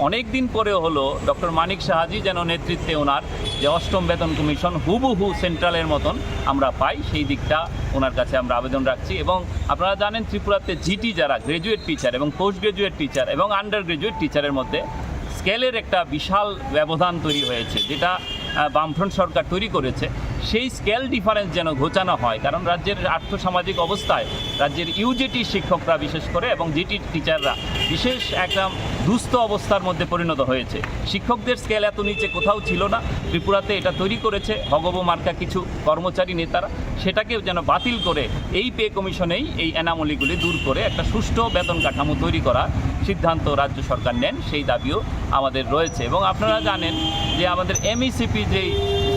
অনেক দিন পরে হলো ডক্টর মানিক সাহাজি যেন নেতৃত্বে ওনার যে 8ম বেতন কমিশন হুবহু সেন্ট্রালের মতন আমরা পাই, সেই দিকটা ওনার কাছে আমরা আবেদন রাখছি। এবং আপনারা জানেন ত্রিপুরাতে জিটি যারা গ্র্যাজুয়েট টিচার এবং পোস্ট গ্র্যাজুয়েট টিচার এবং আন্ডার গ্র্যাজুয়েট টিচারের মধ্যে স্কেলের একটা বিশাল ব্যবধান তৈরি হয়েছে, যেটা বামফ্রন্ট সরকার তৈরি করেছে। সেই স্কেল ডিফারেন্স যেন ঘোচানো হয়, কারণ রাজ্যের আর্থসামাজিক অবস্থায় রাজ্যের ইউজেটি শিক্ষকরা বিশেষ করে এবং জিটি টিচাররা বিশেষ একদম দুস্থ অবস্থার মধ্যে পরিণত হয়েছে। শিক্ষকদের স্কেল এত নিচে কোথাও ছিল না, ত্রিপুরাতে এটা তৈরি করেছে ভগব মার্কা কিছু কর্মচারী নেতারা। সেটাকেও যেন বাতিল করে এই পে কমিশনেই এই এনামলিগুলি দূর করে একটা সুষ্ঠু বেতন কাঠামো তৈরি করার সিদ্ধান্ত রাজ্য সরকার নেন, সেই দাবিও আমাদের রয়েছে। এবং আপনারা জানেন যে আমাদের এমইসিপি যেই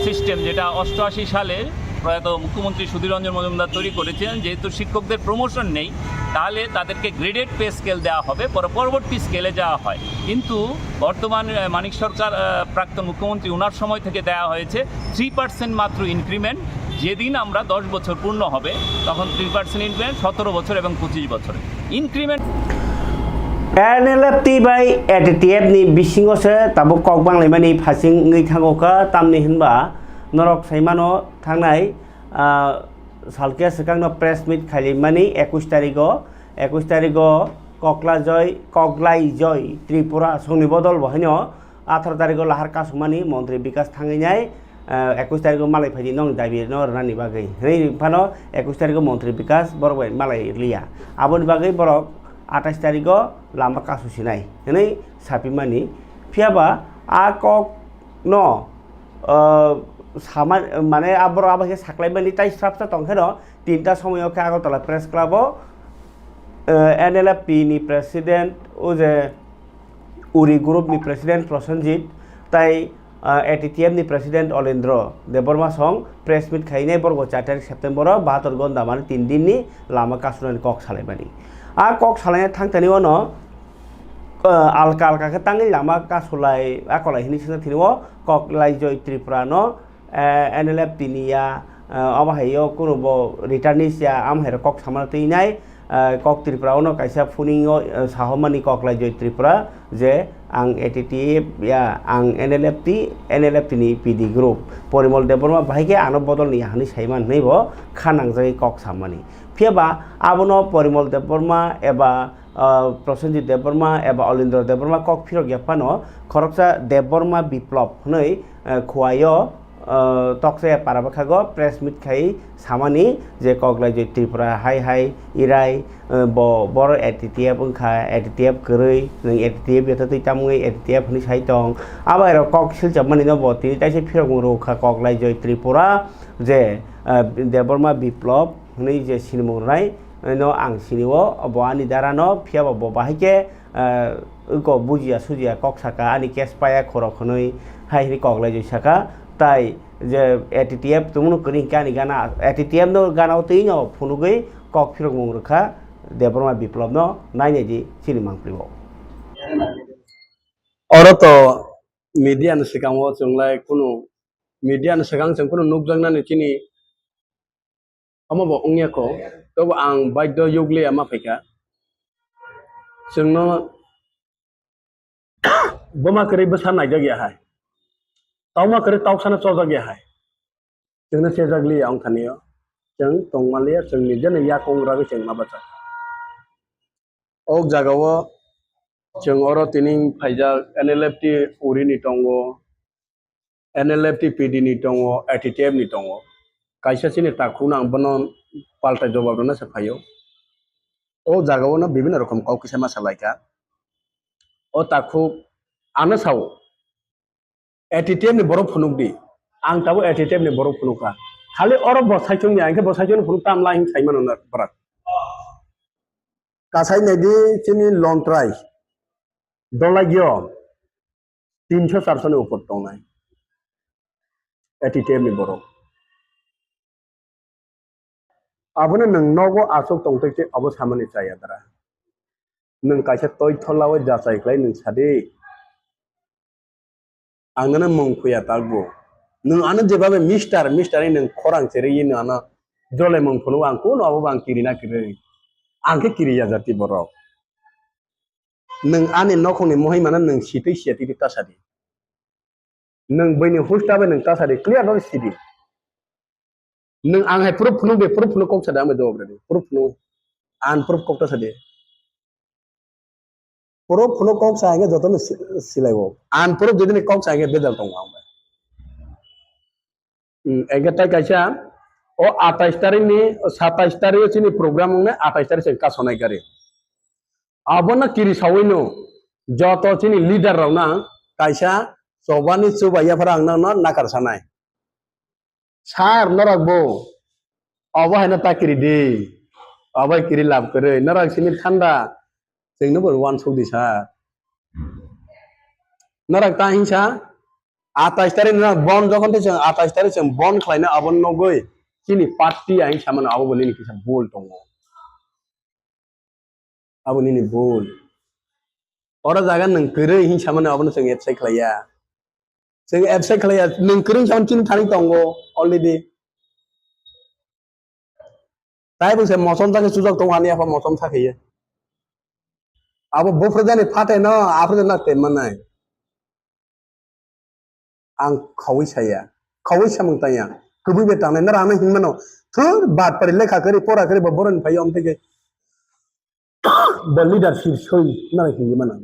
সিস্টেম, যেটা 88 সালে প্রয়াত মুখ্যমন্ত্রী সুধীর রঞ্জন মজুমদার তৈরি করেছিলেন, যেহেতু শিক্ষকদের প্রমোশন নেই তাহলে তাদেরকে গ্রেডেড পে স্কেল দেওয়া হবে, পরবর্তী স্কেলে যাওয়া হয়। কিন্তু বর্তমান মানিক সরকার প্রাক্তন মুখ্যমন্ত্রী ওনার সময় থেকে দেওয়া হয়েছে 3% মাত্র ইনক্রিমেন্ট। যেদিন আমরা 10 বছর পূর্ণ হবে তখন 3% ইনক্রিমেন্ট, 17 বছর এবং 25 বছরে increment. NLFT by ATTF ni bisingo se tabu kok banglai mani phasing ngai thango ka tamni hinba norok saimano thangnai salke sekang no press meet khali mani 21 tariko koklai joy Tripura songni bodol bahino 18 tariko lahar kasumani montri bikas thanginai 21 tariko malai phaji nong dabi no rani bagai rei phano 21 tariko montri bikas borbai malai liya abon bagai borok 28 tariko lama kasus sinai ini sapi mani fiaba akok no sama mane abor abake saklai mani tai strapta tongkheno tinta somoyo ke Agartala press club NLFP ni president oje uri group ni president Prosenjit tai ATTF ni president Olendro Deborma song press meet khaine borgo 4 tarik September 72 gonda mane 3 din ni lama kasunan kok salai mani kok salai thangtani ono alka ke tangi lama kasulai akolai hini sina thiniwo kok lai joy Tripura no NLFP ni ya abahayo kuno bo returnees ya amher kok samanati nai kok Tripura ono kaisa funingo sahomani kok lai joy Tripura je ang ATTF ya ang NLFT ni PD group Porimol Deborma bahike ano bodol ni hani saiman nei bo khanang jai kok samani fiaba abono Porimol Deborma eba Prosenjit Deborma eba Olendro Deborma kok phirok yapano khoroksa Deborma biplop nei khwayo tokse parabakhago press meet khai samani je koglai je Tripura hai irai bo bor ATTF ungkha ATTF koroi nang ATTF betati tamui ATTF ni saitong abai ro kok siljamani no bo tini taise phirok ro kha koglai je Tripura je Deborma biplop ni je sinmungrai no ang siniwo bo ani darano phiaba bo bahike ko bujia sujia kok saka ani cash paya khorokhonoi hai ni koglai je saka tai je ATTF tumuno kering kani gana ATTF no gana otinyo phunugei kok phirok mungrekha Deborma biplop no naine ji silimang pribo oro to media no sikamo chunglai kuno media no sikang chung kuno nukjangna ni chini amabo ungya ko to ang baidyo yugli ama pheka chungno boma kare basa na jagya hai tauma kare tausana chojagya hai chungna se jagli ang thaniyo chung tongmalia chung ni jana ya kongra ge chung mabacha ok jagawo chung oro tining phaija NLFT uri ni tongo NLFT PD ni tongo ATTF ni tongo kaisa chini takhuna bono palta jawab na saphayo ও জায়গাও বিভিন্ন রকম কাউকে মাসা লাইকা ও তাকু আনো Sao एटीटीएम नि बरफ फुनुक दी आं ताबो एटीटीएम नि बरफ फुनुका खाली अरब बसाइचों नि आंखे बसाइचों फुनुक तामला हिं साइमान न बरात कासाइ नेदी चिनि लंट्राइ दलागियो 300-400 नि ऊपर दंनाय एटीटीएम नि बरफ आबोनो नोंनावबो आसक दंथैते अबो सामानि जाया दारा नों काइसे तय थलावै जासाइख्लाय नों सादि आंनो मंफैया तागबो नों आनो जेबाबे मिस्टार नों खरां सेरैयो नों आनो जले मंफुनो आंखौ नआबो आं किरि नागिरो आंखे किरिया जाति बरफ नों आने नखौनि महै माने नों सितै सियाति तासादि नों बैनि हुस्ताबे नों तासादि क्लियर न सिदि नों आंहाय प्रुफ फुनो बे प्रुफ फुनो कक सादा आंबो दबरे प्रुफ फुनो आन प्रुफ कक तासादि प्रुफ फुनो कक सागे जतन सिलाइबो आन प्रुफ जदिनि कक सागे बेदल दं आंबो एगेता काइसा ओ 28 तारिख नि 27 तारिख सिनि प्रोग्राम ने 28 तारिख से कासनाय गारि आबोना किरि सावैनो जत सिनि लीडर रावना काइसा सबानि सुबायाफोरा आंना नाकार सानाय सार नरागबो अबहायना ताकिरि दे अबहाय किरि लाभ करे नराग सिनि ठंडा जोंनो बर वान सौदि सा नराग ता हिंसा 28 तारिख ना बन जखन जों 28 तारिख जों बन खालायनो आबन नगै सिनि पार्टी आइ सामान आबो बोलिनि किसा बोल दङ आबो निनि बोल अरा जागा नों करे हि सामान आबन जों एप्साइ खालाया जों एप्साइ खालाया नों करे सामान किन थानि दङ अलरेडी ताइ बुसे मसम जाके सुजक दङ आनि आफा मसम थाखैयो आबो बोफ्र जाने फाटे न आफ्र ना ते मनाय आं खावै साया खावै सामंताया कबु बे ताने न राने हिमनो थुर बात पर लेखा करी पोरा करी बरन फायम थेके द लीडरशिप सय न हिमि माना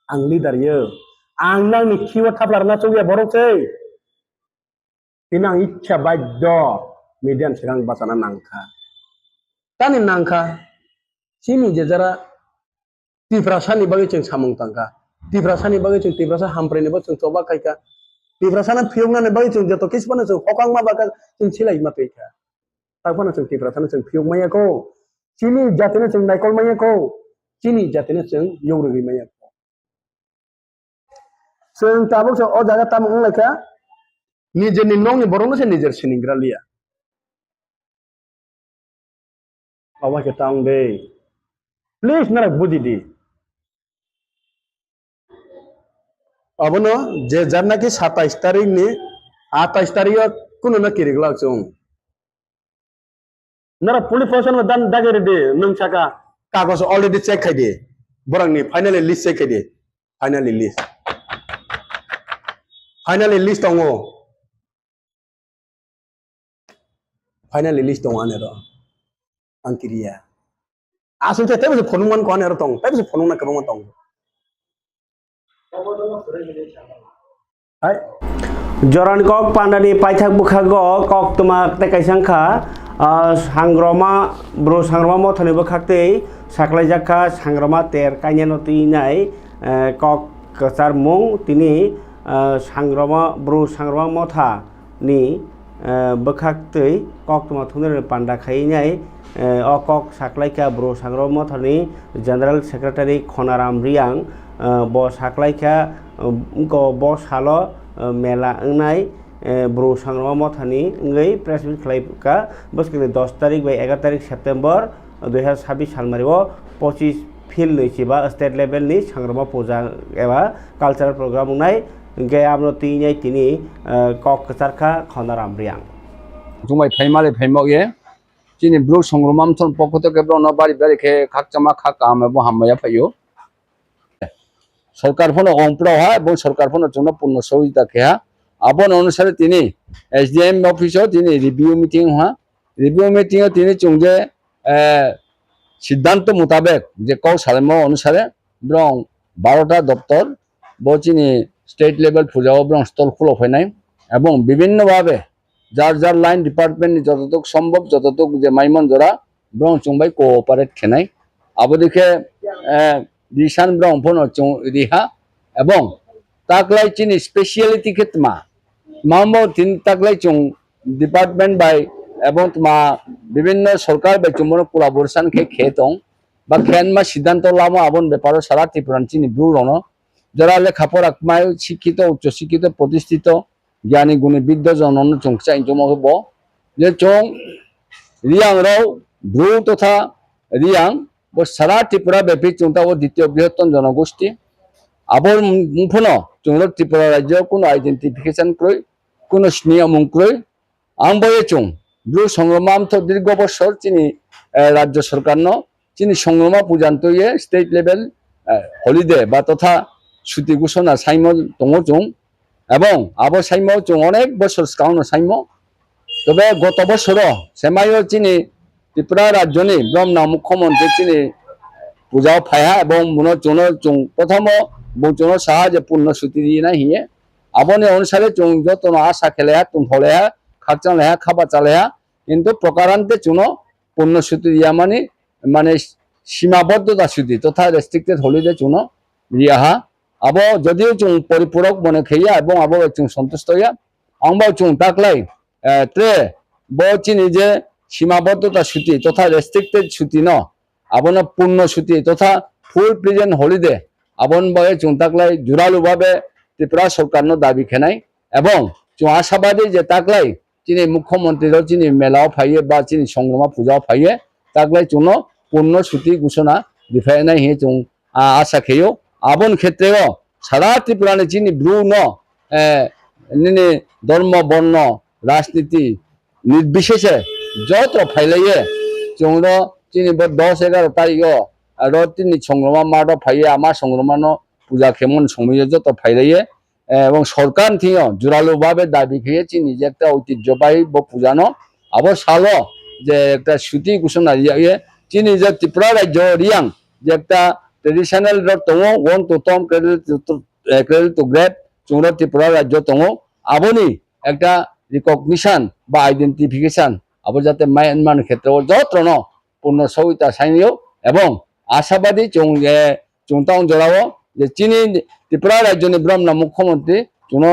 आं लीडर यो आं नांनि खिवा थाबलारना चौया बरसै तिना इच्छा बाध्य मिडियान सिगां बासाना नांखा तानि नांखा सिनि जेजारा तिफ्रासानि बागै जों सामंतांखा तिफ्रासानि बागै जों तिफ्रासा हामप्रेनोबो जों तबा खायखा तिफ्रासाना फियंनानै बागै जों जत किसबानो जों हकां मा बागा जों सिलाइ मा पैखा ताकबानो जों तिफ्रासाना जों फियंमायाखौ सिनि जातिनो जों नायकलमायाखौ सिनि जातिनो जों यौरगैमायाखौ जों ताबो जों अ जागा तामं लायखा निजेनि नंनि बरंनो से निजेर सिनिग्रा लिया अबा के तांग दे प्लीज नरा बुझी दी अब न जे जाना कि 27 तारिख नि 28 तारिख कुनो न किरिगला जों नरा पुलिस प्रशासन में दान दागेरे दे नों साका कागज अलरेडी चेक खाइ दे बरंनि फाइनली लिस्ट चेक खाइ दे फाइनली लिस्ट दङ फाइनली लिस्ट दङ आने र आं किरिया आसलते तेबे फनुमान को आने र दङ तेबे फनुना कबं दङ जरान कक पांडानि पाइथाक बुखागो कक तुमा तेकाइसांखा सांग्रमा ब्रो सांग्रमा मथनि बुखाक्तै साख्लाइजाखा सांग्रमा तेर काइनेनति नाय कक कचार मुं तिनि सांग्रमा ब्रो सांग्रमा मथा नि बुखाक्तै कक तुमा थुनरे पांडा खाइनाय अकक साख्लाइखा ब्रो सांग्रमा मथनि जनरल सेक्रेटारि खनाराम रियां ब साख्लाइखा ब सालो मेला अंगनाय ब्रो सांग्रमा मथानि गई प्रेस मिट खालायका बसके 10 तारिख बाय 11 तारिख सेप्टेम्बर 2026 सालमारियाव 25 फिल्ड नैसिबा स्टेट लेभेल नि सांग्रमा पूजा एबा कालचारल प्रोग्राम अंगनाय गयामनो तिनै तिनि कक कचारखा खनाराम रियां जुमाय फाइमाले फाइमागे जिनि ब्रो सांग्रमा मथन पकतो के ब्रो न बारि बारि के खाकचामा खाकाम एबो हामया फायो सरकार फोन ओमप्रो हा बो सरकार फोन जोंना पूर्ण सहयोगिता केहा आबन अनुसार तिनी एसडीएम ऑफिस तिनी रिव्यू मीटिंग तिनी चुंगे सिद्धांत मुताबिक जे कौ सालम अनुसार ब्रं 12टा दफ्तर बचिनी स्टेट लेवल पूजाओ ब्रं स्टल खुलो फैनाय एवं विभिन्न भावे जार लाइन डिपार्टमेंट जततुक संभव जततुक जे माइमन जरा ब्रं चुंबाय कोऑपरेट खेनाय আবদিকে রিসান ব্রহ্মণ চং রিহা এবং তাকলাই চিনি স্পেশালিটি ক্ষেত্রে মামো তিন তাকলাই চং ডিপার্টমেন্ট বাই এবং তোমা বিভিন্ন সরকার বাই চুম্বন কোলাবোরেশন খেতং বা খেনমা সিদ্ধান্ত লামো আবন ব্যাপারও সারা ত্রিপুরান চিনি ব্রু রণ যারা লেখাপড়া মায় শিক্ষিত উচ্চশিক্ষিত প্রতিষ্ঠিত জ্ঞানী গুণী বিদ্য জনন চংচাই জমক যে চং রিয়াং রাও ব্রু তথা রিয়াং ও সারা ত্রিপুরা ব্যাপী চংতা ও দ্বিতীয় বৃহত্তম জনগোষ্ঠী আবর মুফন চংল ত্রিপুরা রাজ্য কোনো আইডেন্টিফিকেশন ক্রয় কোনো স্নেহ মুক্রয় আং বয়ে চং ব্রু সংগ্রাম তো দীর্ঘ বছর চিনি রাজ্য সরকার চিনি সংগ্রামা পূজান্ত স্টেট লেভেল হলিডে বা তথা ছুটি ঘোষণা সাইম দङ চং এবং আবর সাইম চং অনেক বছর কাউন সাইম তবে গত বছর সেমাইও চিনি ত্রিপুরা রাজ্যনি ব্রহ্মা মুখ্যমন্ত্রী চিনি পূজা ফায়া এবং মন চুন চং প্রথম বৌচন সাহা যে পূর্ণসূতি দিয়ে না হিয়ে আবনে অনুসারে চং যতন আশা খেলেহা তুমফলেহা খাকচালেহা খাবা চালেহা কিন্তু প্রকারান্তে চুন পূর্ণসূতি দিয়া মানে মানে সীমাবদ্ধতা সুতি তথা রেস্ট্রিক্টেড হলিডে চুন রিয়াহা আবো যদিও চুং পরিপূরক মনে খেয়া এবং আবো চুং সন্তুষ্ট হইয়া আংবাও চুং তাকলাই ত্রে চিনি যে সীমাবদ্ধতা ছুটি তথা রেস্ট্রিক্টেড ছুটি ন আবন পূর্ণ ছুটি তথা ফুল প্রেজেন্ট হলিডে আবন বয়ে চুং তাকলাই জোরালো ভাবে ত্রিপুরা সরকার দাবি খেনাই এবং চুং আশাবাদী যে তাকলাই চিনি মুখ্যমন্ত্রীর চিনি মেলাও ফাইয়ে বা চিনি সংগ্রামা পূজাও ফাইয়ে তাকলাই চুন পূর্ণ ছুটি ঘোষণা দিফাই নাই হে চুং আশা খেয়েও আবন ক্ষেত্রেও সারা ত্রিপুরানে চিনি ব্রু ন ধর্ম বর্ণ রাজনীতি নির্বিশেষে যত ফাইলাইয়ে চৌর চিনি 10-11 তারিখ তিনি সংগ্রামা মাঠ ফাইয়ে আমার সংগ্রামানো পূজা খেমন সময় যত ফাইলাইয়ে এবং সরকার থিও জোরালো ভাবে দাবি খেয়ে চিনি যে একটা ঐতিহ্যবাহী পূজানো আবার সালো যে একটা ছুটি ঘোষণা ইয়ে চিনি যে ত্রিপুরা রাজ্য রিয়াং যে একটা ট্রেডিশনাল দङ ওয়ান টু টম ক্রেডিট টু গ্রেড চৌরা ত্রিপুরা রাজ্য দङ আবনি একটা রিকগনিশন বা আইডেন্টিফিকেশন আবার যাতে মায়ানমার ক্ষেত্রে যত্ন পূর্ণ সহিতা সাইনিও এবং আশাবাদী চুংতাং জড়াও যে চিনি ত্রিপুরা রাজ্যনি ব্রহ্মা মুখ্যমন্ত্রী চুন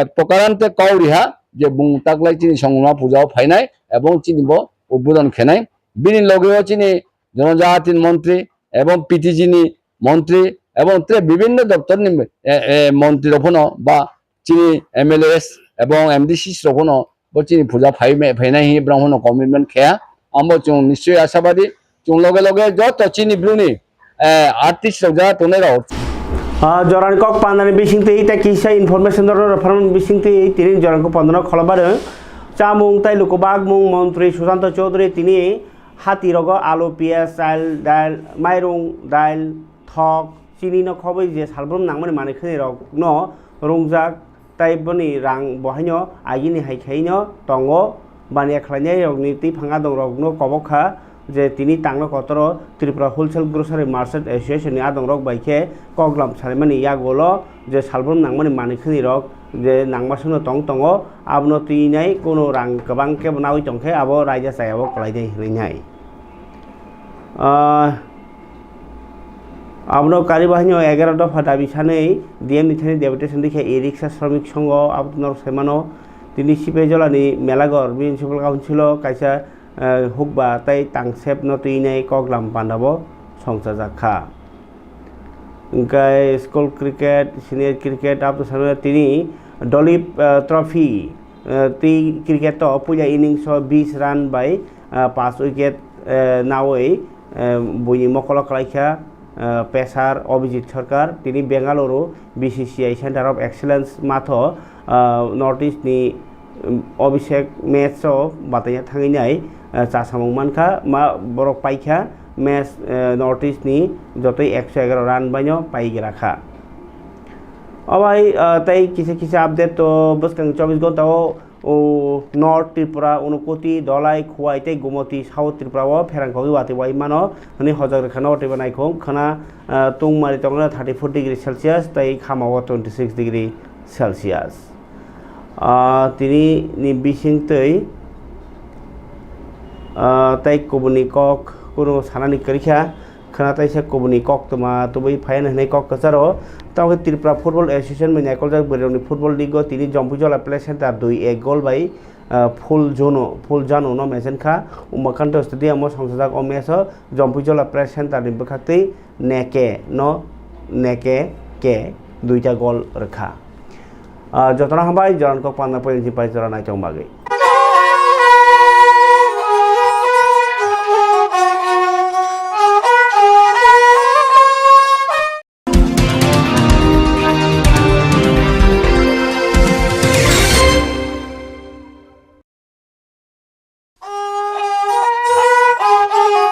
এক প্রকারান্তে কাউরিহা যে বুং তাকলাই চিনি সংগ্রামা পূজাও ফাইনাই এবং চিনিব উদ্বোধন খেনাই বিনি লগেও চিনি জনজাতির মন্ত্রী এবং পিটিজিনি মন্ত্রী এবং বিভিন্ন দপ্তর মন্ত্রী রফন বা চিনি এমএলএস এবং এমডিসি রফন চিনি পূজা ফাইনাই ব্রাহ্মণ কমিটমেন্ট খেয়া আমরা চুং নিশ্চয়ই আশাবাদী চুং লগে লগে যত চিনি ব্রুনি আর্টিস্ট যা তোনেরাও জরানি কক পান্দানি বিসিংতে এটা কিসা ইনফরমেশন দর রেফারেন্স বিসিংতে তিনি জরানি পান্দানো খলবার চামুং তাই লোকবাগ মুং মন্ত্রী সুশান্ত চৌধুরী তিনি হাতি রগ আলু পিঁয়াজ চাইল ডাইল মাইরং ডাইল থক চিনি ন খবই যে সালব্রম নাংমানি মানিখানি রগ ন রংজাক তাইবনি রাং বহাইন আইগিনি হাইখাইন দङ বানিয়া খাইনাय রগনি তি ফাঙ্গা দং রগ ন কবখা যে তিনি টাংনো কতর Tripura wholesale grocery merchant association আদং রগ বাইকে কগলাম সালিমানি ইয়াগল যে সালব্রম নাংমানি মানিখানি রগ যে নাংমাসনো দङ আবনো তিনাই কোনো রাং গোबां के नावै दंखे आबो रायजा सायाबो कलायनाय हिनाय आबनो कार्यबाहिनी 11 दफा दाबि सानै ডিএম নিথানি ডেপুটেশন দেখে ই রিক্সা শ্রমিক সংঘ আবদনর সেমানো তিনি সিপেজলানি মেলাগর মিউনিসিপাল কাউন্সিল কাইসা হুকবা তাই তাংसेब নতুইনাই কগলাম পান্ডাবো সংसा जाखा स्कुल क्रिकेट सिनियर क्रिकेट आबदो তিনি দলীপ ট্রফি ती cricket Puja innings 20 run by 5 wicket नावै बयनि मकल कलाइखा पेसार अभिजित सरकार তিনি Bengaluru BCCI centre of excellence माथ नर्थ ईस्टनि अभिषेक मैच बाताया थांगैनाय चासामं मानखा मा बरक पाइखा मैच नर्थ ईस्टनि जतै 111 रान बायनो पाइग्राखा अबाय तै किसे अपडेट तो बसकां 24 घंटा नर्थ त्रिपुरा उनकोटी दलाई खुवाई तै गुमती साउथ त्रिपुरा फेरांखावि वाति वाइ मानो हनि हजर खाना अटे बनाइखौ खाना तुंगमारि तंगना 34 डिग्री सेल्सियास तै खामाव 26 डिग्री सेल्सियास তিনি নিবিসিং তৈ তাই কবনি কক কোনো সানানি করিখা खोनाताइसा कबुनि कक तमा तुबै फायन हनै कक कचारो तावके त्रिपुरा फुटबल एसोसिएशन मैन एकलजाक बोरौनि फुटबल लीगो तिनि Jampuijala play centre 2-1 goal by फुल जानो न मेसेनखा उमाकान्त स्टेडियाम संसाजाक ओ मैच जम्पुजला प्ले सेंटर नि बखाक्तै नेके के दुईटा गोल रखा जतना हबाय जरान कक पान्ना पयनि पाइ जरा नाइतों बागै